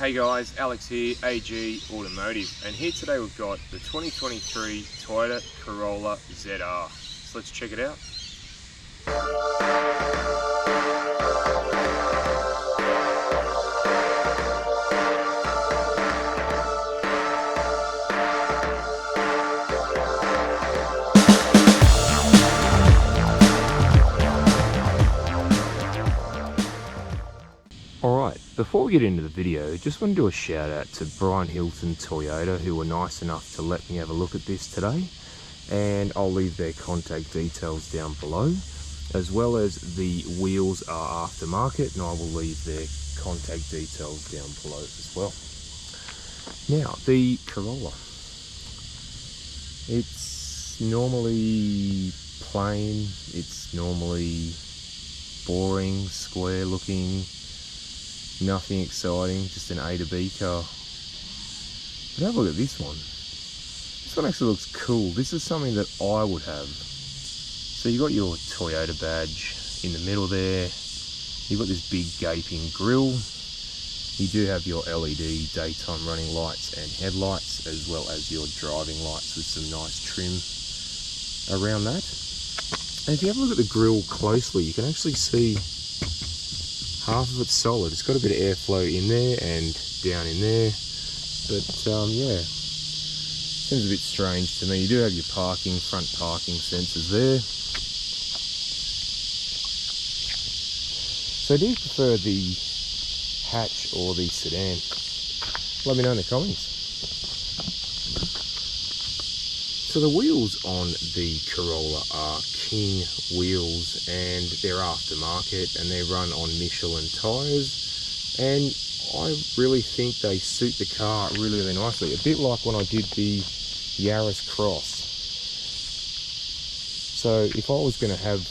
Hey guys, Alex here, AG Automotive, and here today we've got the 2023 Toyota Corolla ZR. So let's check it out. Alright, before we get into the video, just want to do a shout out to Brian Hilton Toyota, who were nice enough to let me have a look at this today, and I'll leave their contact details down below, as well as the wheels are aftermarket, and I will leave their contact details down below as well. Now, the Corolla, it's normally plain, it's normally boring, square looking, nothing exciting, just an A to B car. But have a look at this one. This one actually looks cool. This is something that I would have. So you got your Toyota badge in the middle there. You've got this big gaping grille. You do have your LED daytime running lights and headlights, as well as your driving lights with some nice trim around that. And if you have a look at the grille closely, you can actually see half of it's solid. It's got a bit of airflow in there and down in there, but yeah, seems a bit strange to me. You do have your front parking sensors there. So do you prefer the hatch or the sedan? Let me know in the comments. So the wheels on the Corolla are King wheels, and they're aftermarket, and they run on Michelin tyres, and I really think they suit the car really, really nicely. A bit like when I did the Yaris Cross. So if I was going to have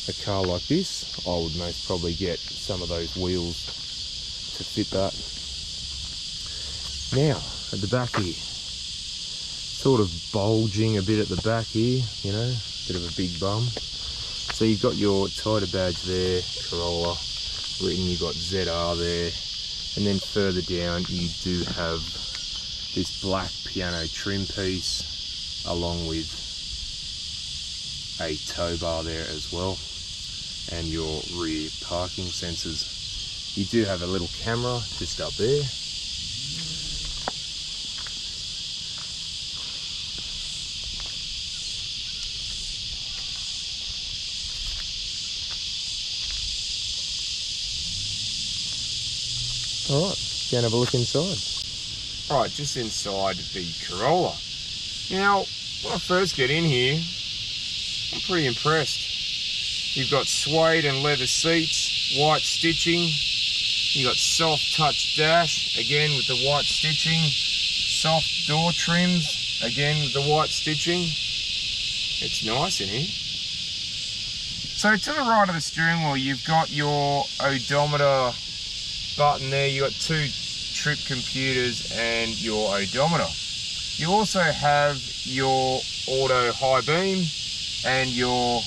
a car like this, I would most probably get some of those wheels to fit that. Now, at the back here, sort of bulging a bit at the back here, you know, bit of a big bum. So you've got your Toyota badge there, Corolla written, you've got ZR there, and then further down you do have this black piano trim piece along with a tow bar there as well, and your rear parking sensors. You do have a little camera just up there. Alright, go and have a look inside. Alright, just inside the Corolla. Now, when I first get in here, I'm pretty impressed. You've got suede and leather seats, white stitching. You've got soft touch dash, again with the white stitching. Soft door trims, again with the white stitching. It's nice in here. So to the right of the steering wheel, you've got your odometer button there. You got two trip computers and your odometer. You also have your auto high beam and your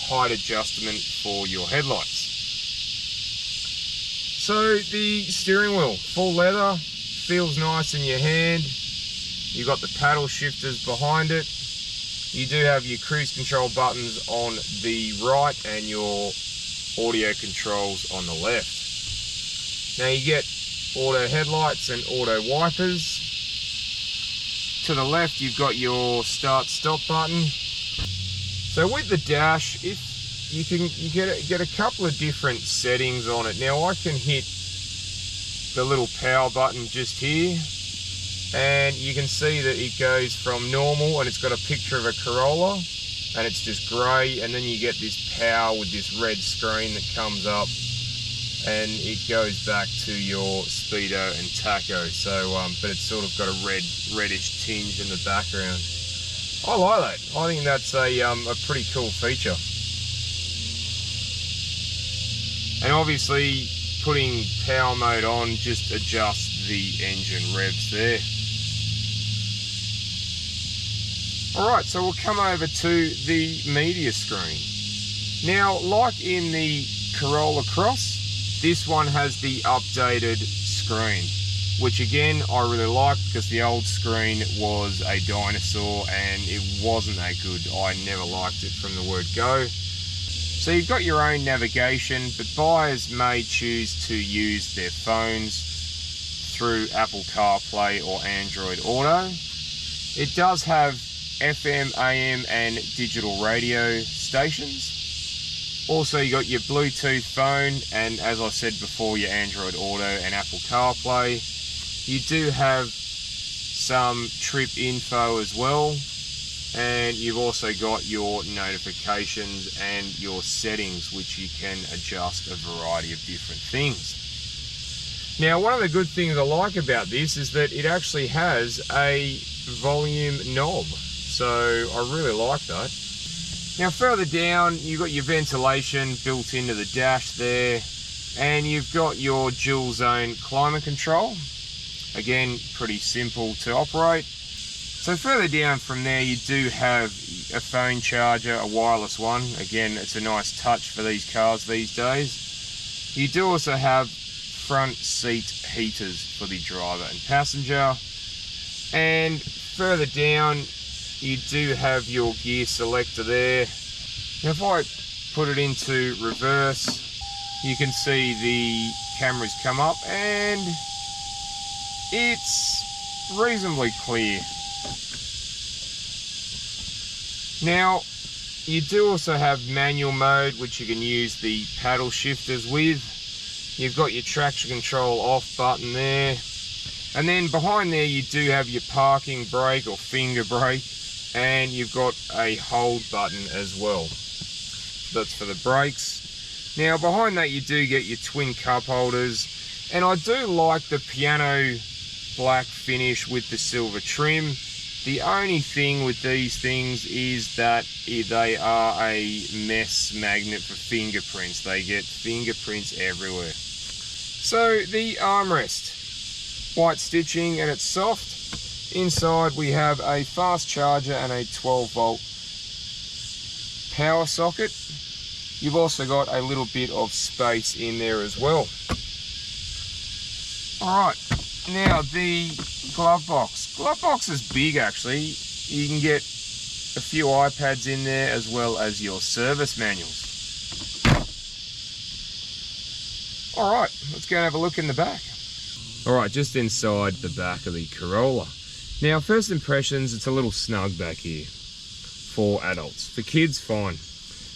height adjustment for your headlights. So the steering wheel, full leather, feels nice in your hand. You've got the paddle shifters behind it. You do have your cruise control buttons on the right and your audio controls on the left. Now you get auto headlights and auto wipers. To the left you've got your start stop button. So with the dash, if you get a couple of different settings on it. Now I can hit the little power button just here, and you can see that it goes from normal, and it's got a picture of a Corolla, and it's just grey, and then you get this power with this red screen that comes up, and it goes back to your speedo and tacho. So but it's sort of got a reddish tinge in the background. I like that. I think that's a pretty cool feature. And obviously putting power mode on just adjusts the engine revs there. Alright, so we'll come over to the media screen. Now, like in the Corolla Cross, this one has the updated screen. which again I really like because the old screen was a dinosaur and it wasn't that good. I never liked it from the word go. So you've got your own navigation, but buyers may choose to use their phones through Apple CarPlay or Android Auto. It does have FM, AM and digital radio stations. Also, you got your Bluetooth phone, and as I said before, your Android Auto and Apple CarPlay. You do have some trip info as well, and you've also got your notifications and your settings, which you can adjust a variety of different things. Now, one of the good things I like about this is that it actually has a volume knob, so I really like that. Now further down, you've got your ventilation built into the dash there, and you've got your dual zone climate control. Again, pretty simple to operate. So further down from there, you do have a phone charger, a wireless one. Again, it's a nice touch for these cars these days. You do also have front seat heaters for the driver and passenger. And further down, you do have your gear selector there. Now if I put it into reverse, you can see the cameras come up and it's reasonably clear. Now you do also have manual mode, which you can use the paddle shifters with. You've got your traction control off button there, and then behind there you do have your parking brake or finger brake, and you've got a hold button as well. That's for the brakes. Now behind that you do get your twin cup holders, and I do like the piano black finish with the silver trim. The only thing with these things is that they are a mess magnet for fingerprints. They get fingerprints everywhere. So the armrest, white stitching and it's soft. Inside we have a fast charger and a 12-volt power socket. You've also got a little bit of space in there as well. Alright, now the glove box. Glove box is big actually. You can get a few iPads in there as well as your service manuals. Alright, let's go and have a look in the back. Alright, just inside the back of the Corolla. Now, first impressions, it's a little snug back here for adults. For kids, fine.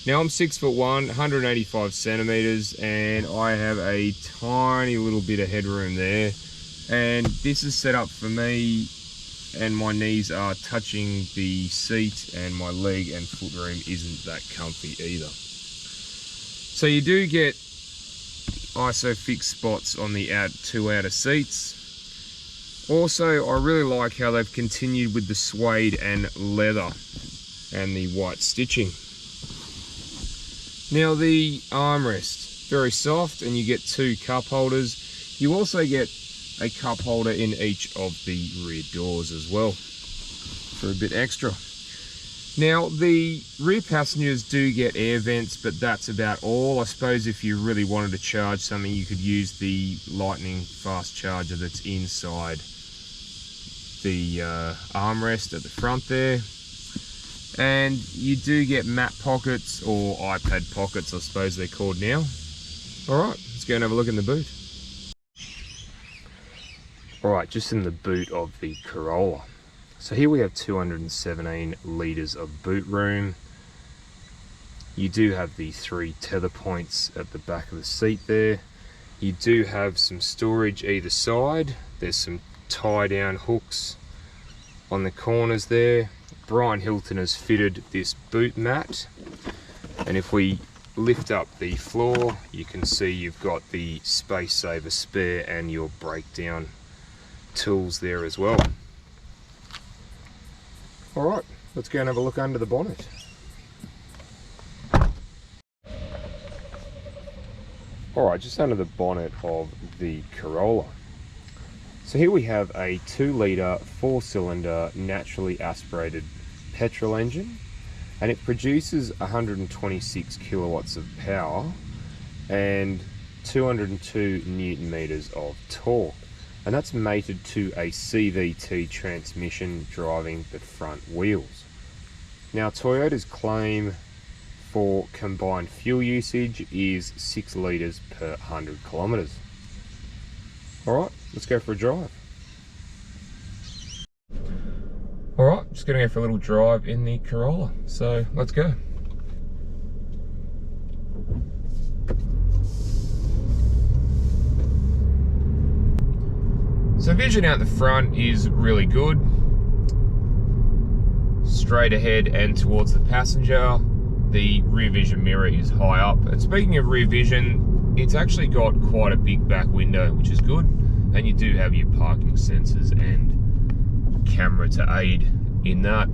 Now, I'm 6'1", 185 centimeters, and I have a tiny little bit of headroom there. And this is set up for me, and my knees are touching the seat, and my leg and foot room isn't that comfy either. So you do get ISOFIX spots on the two outer seats. Also, I really like how they've continued with the suede and leather and the white stitching. Now the armrest, very soft, and you get two cup holders. You also get a cup holder in each of the rear doors as well for a bit extra. Now the rear passengers do get air vents, but that's about all. I suppose if you really wanted to charge something, you could use the lightning fast charger that's inside the armrest at the front there. And you do get mat pockets, or iPad pockets I suppose they're called now. Alright, let's go and have a look in the boot. Alright, just in the boot of the Corolla. So here we have 217 litres of boot room. You do have the 3 tether points at the back of the seat there. You do have some storage either side. There's some tie down hooks on the corners there. Brian Hilton has fitted this boot mat, and if we lift up the floor you can see you've got the space saver spare and your breakdown tools there as well. Alright, let's go and have a look under the bonnet. Alright, just under the bonnet of the Corolla. So here we have a 2-litre 4-cylinder naturally aspirated petrol engine, and it produces 126 kilowatts of power and 202 newton meters of torque. and that's mated to a CVT transmission driving the front wheels. Now Toyota's claim for combined fuel usage is 6 litres per 100 kilometres. Alright, let's go for a drive. Alright, just going to go for a little drive in the Corolla, so let's go. So vision out the front is really good. Straight ahead and towards the passenger. The rear vision mirror is high up. And speaking of rear vision, it's actually got quite a big back window, which is good. And you do have your parking sensors and camera to aid in that.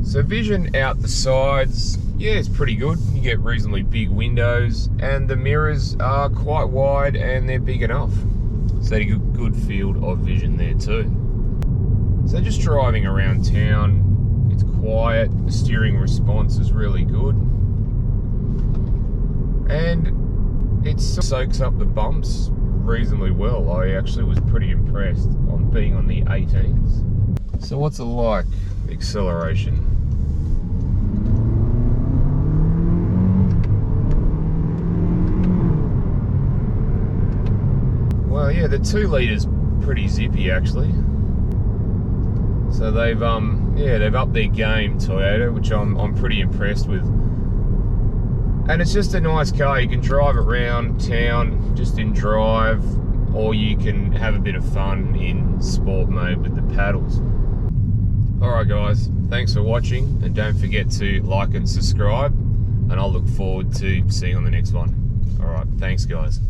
So vision out the sides, yeah, it's pretty good. You get reasonably big windows, and the mirrors are quite wide and they're big enough. So you get a good field of vision there too. So just driving around town, it's quiet, the steering response is really good. And it soaks up the bumps reasonably well. I actually was pretty impressed on being on the 18s. So what's it like, acceleration? Well, yeah, the 2 litres pretty zippy actually. So they've upped their game, Toyota, which I'm pretty impressed with. And it's just a nice car. You can drive around town just in drive, or you can have a bit of fun in sport mode with the paddles. Alright guys, thanks for watching, and don't forget to like and subscribe, and I'll look forward to seeing you on the next one. Alright, thanks guys.